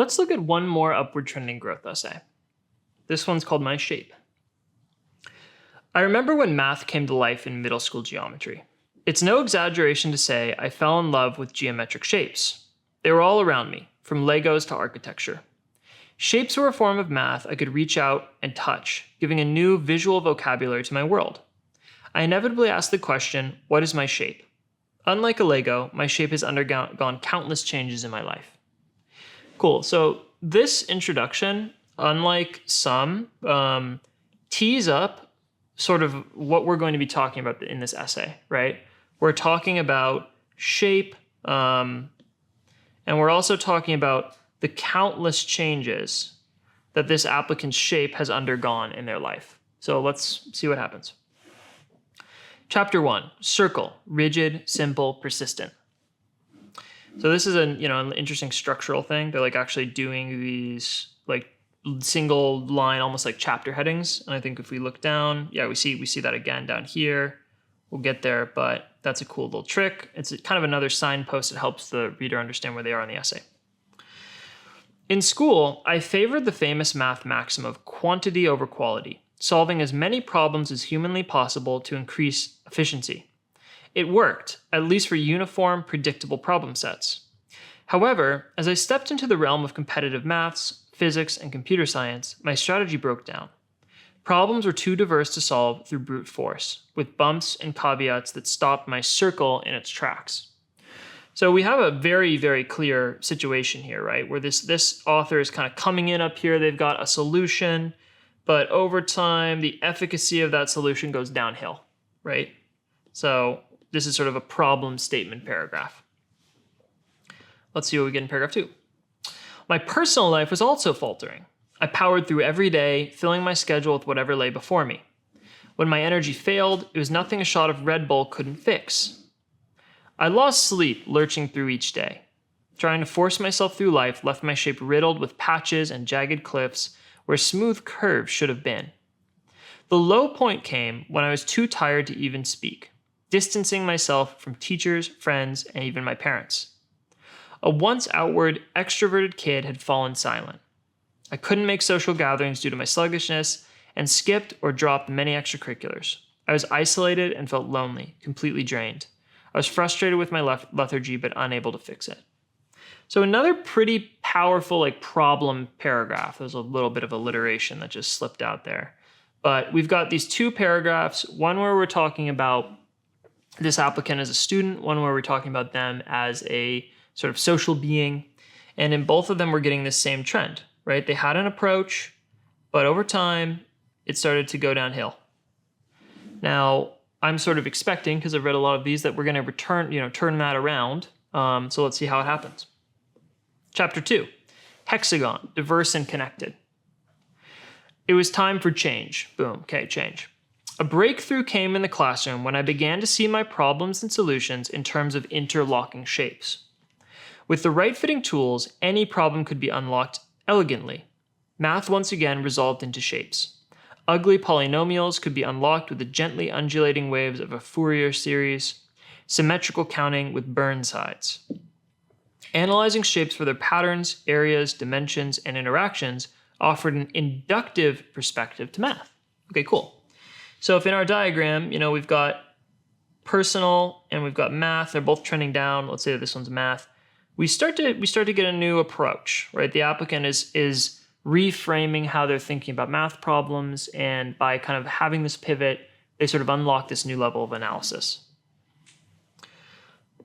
Let's look at one more upward trending growth essay. This one's called My Shape. I remember when math came to life in middle school geometry. It's no exaggeration to say I fell in love with geometric shapes. They were all around me, from Legos to architecture. Shapes were a form of math I could reach out and touch, giving a new visual vocabulary to my world. I inevitably asked the question, what is my shape? Unlike a Lego, my shape has undergone countless changes in my life. Cool, so this introduction, unlike some, tees up sort of what we're going to be talking about in this essay, right? We're talking about shape, and we're also talking about the countless changes that this applicant's shape has undergone in their life. So let's see what happens. Chapter 1, circle, rigid, simple, persistent. So this is an interesting structural thing. They're like actually doing these like single line, almost like chapter headings. And I think if we look down, yeah, we see that again down here. We'll get there, but that's a cool little trick. It's kind of another signpost that helps the reader understand where they are in the essay. In school, I favored the famous math maxim of quantity over quality, solving as many problems as humanly possible to increase efficiency. It worked, at least for uniform, predictable problem sets. However, as I stepped into the realm of competitive maths, physics, and computer science, my strategy broke down. Problems were too diverse to solve through brute force, with bumps and caveats that stopped my circle in its tracks. So we have a very, very clear situation here, right? Where this author is kind of coming in up here, they've got a solution, but over time, the efficacy of that solution goes downhill, right? So this is sort of a problem statement paragraph. Let's see what we get in paragraph 2. My personal life was also faltering. I powered through every day, filling my schedule with whatever lay before me. When my energy failed, it was nothing a shot of Red Bull couldn't fix. I lost sleep lurching through each day. Trying to force myself through life left my shape riddled with patches and jagged cliffs where smooth curves should have been. The low point came when I was too tired to even speak, distancing myself from teachers, friends, and even my parents. A once outward, extroverted kid had fallen silent. I couldn't make social gatherings due to my sluggishness and skipped or dropped many extracurriculars. I was isolated and felt lonely, completely drained. I was frustrated with my lethargy but unable to fix it. So another pretty powerful problem paragraph. There's a little bit of alliteration that just slipped out there. But we've got these two paragraphs, one where we're talking about this applicant as a student, one where we're talking about them as a sort of social being. And in both of them, we're getting this same trend, right? They had an approach, but over time, it started to go downhill. Now, I'm sort of expecting, because I've read a lot of these, that we're going to turn that around. So let's see how it happens. Chapter 2, hexagon, diverse and connected. It was time for change. Boom, okay, change. A breakthrough came in the classroom when I began to see my problems and solutions in terms of interlocking shapes. With the right fitting tools, any problem could be unlocked elegantly. Math once again resolved into shapes. Ugly polynomials could be unlocked with the gently undulating waves of a Fourier series, symmetrical counting with Burnsides. Analyzing shapes for their patterns, areas, dimensions, and interactions offered an inductive perspective to math. Okay, cool. So if in our diagram, we've got personal and we've got math, they're both trending down. Let's say that this one's math. We start to get a new approach, right? The applicant is reframing how they're thinking about math problems, and by kind of having this pivot, they sort of unlock this new level of analysis.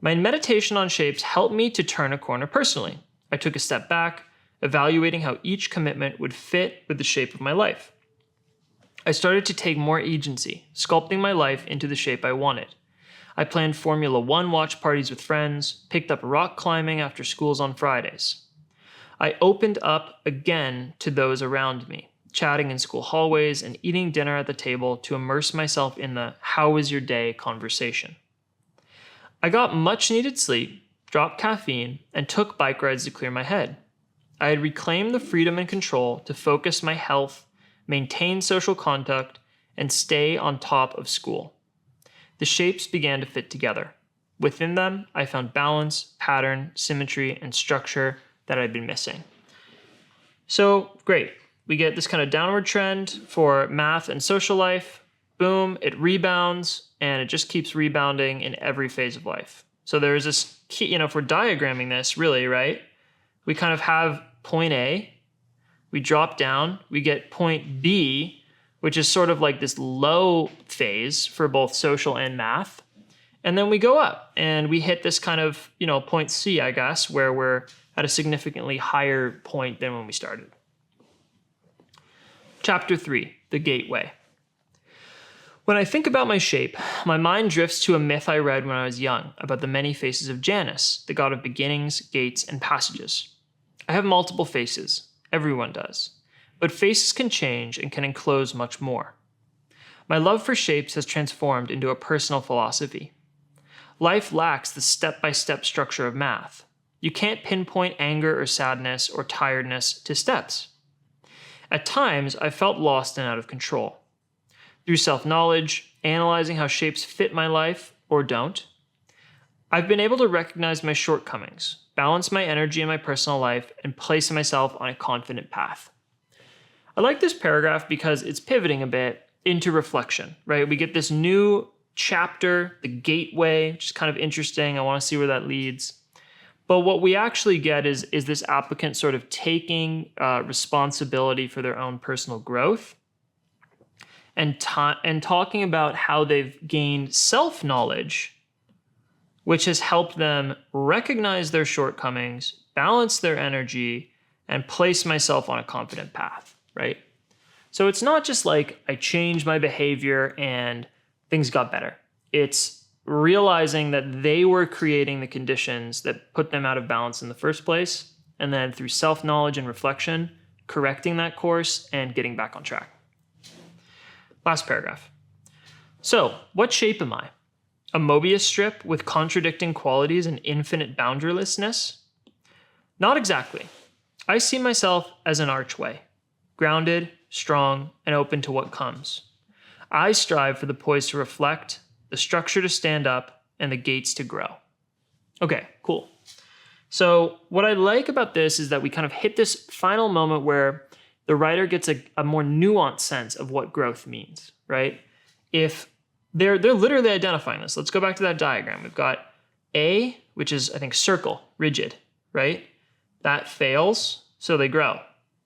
My meditation on shapes helped me to turn a corner personally. I took a step back, evaluating how each commitment would fit with the shape of my life. I started to take more agency, sculpting my life into the shape I wanted. I planned Formula One watch parties with friends, picked up rock climbing after schools on Fridays. I opened up again to those around me, chatting in school hallways and eating dinner at the table to immerse myself in the "how was your day" conversation. I got much needed sleep, dropped caffeine, and took bike rides to clear my head. I had reclaimed the freedom and control to focus my health, maintain social contact, and stay on top of school. The shapes began to fit together. Within them, I found balance, pattern, symmetry, and structure that I'd been missing. So great. We get this kind of downward trend for math and social life. Boom, it rebounds, and it just keeps rebounding in every phase of life. So there's this key, if we're diagramming this really, right? We kind of have point A, we drop down, we get point B, which is sort of like this low phase for both social and math. And then we go up and we hit this kind of, point C, I guess, where we're at a significantly higher point than when we started. Chapter 3, the gateway. When I think about my shape, my mind drifts to a myth I read when I was young about the many faces of Janus, the god of beginnings, gates, and passages. I have multiple faces. Everyone does. But faces can change and can enclose much more. My love for shapes has transformed into a personal philosophy. Life lacks the step-by-step structure of math. You can't pinpoint anger or sadness or tiredness to steps. At times, I felt lost and out of control. Through self-knowledge, analyzing how shapes fit my life or don't, I've been able to recognize my shortcomings, balance my energy in my personal life, and place myself on a confident path. I like this paragraph because it's pivoting a bit into reflection, right? We get this new chapter, the gateway, which is kind of interesting. I want to see where that leads. But what we actually get is this applicant sort of taking responsibility for their own personal growth and talking about how they've gained self-knowledge, which has helped them recognize their shortcomings, balance their energy, and place myself on a confident path, right? So it's not just like I changed my behavior and things got better. It's realizing that they were creating the conditions that put them out of balance in the first place, and then through self-knowledge and reflection, correcting that course and getting back on track. Last paragraph. So, what shape am I? A Mobius strip with contradicting qualities and infinite boundarylessness? Not exactly. I see myself as an archway, grounded, strong, and open to what comes. I strive for the poise to reflect, the structure to stand up, and the gates to grow. Okay, cool. So what I like about this is that we kind of hit this final moment where the writer gets a more nuanced sense of what growth means, right? If they're literally identifying this. Let's go back to that diagram. We've got A, which is, I think, circle, rigid, right? That fails, so they grow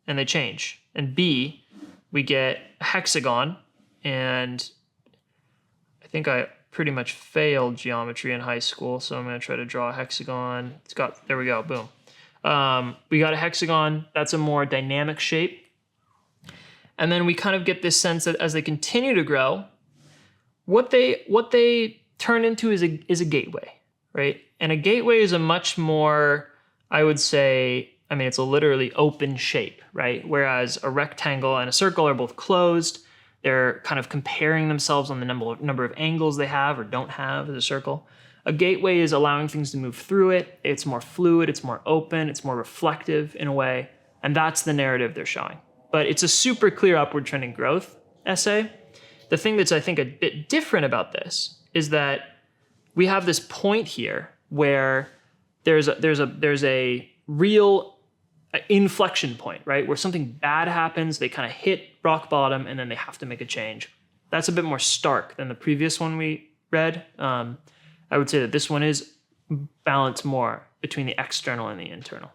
and they change. And B, we get a hexagon, and I think I pretty much failed geometry in high school, so I'm going to try to draw a hexagon. There we go, boom. We got a hexagon. That's a more dynamic shape. And then we kind of get this sense that as they continue to grow, what they turn into is a gateway, right? And a gateway is a much more, I would say, it's a literally open shape, right? Whereas a rectangle and a circle are both closed. They're kind of comparing themselves on the number of angles they have or don't have as a circle. A gateway is allowing things to move through it. It's more fluid, it's more open, it's more reflective in a way. And that's the narrative they're showing. But it's a super clear upward trending growth essay. The thing that's, I think, a bit different about this is that we have this point here where there's a real inflection point, right? Where something bad happens, they kind of hit rock bottom, and then they have to make a change. That's a bit more stark than the previous one we read. I would say that this one is balanced more between the external and the internal.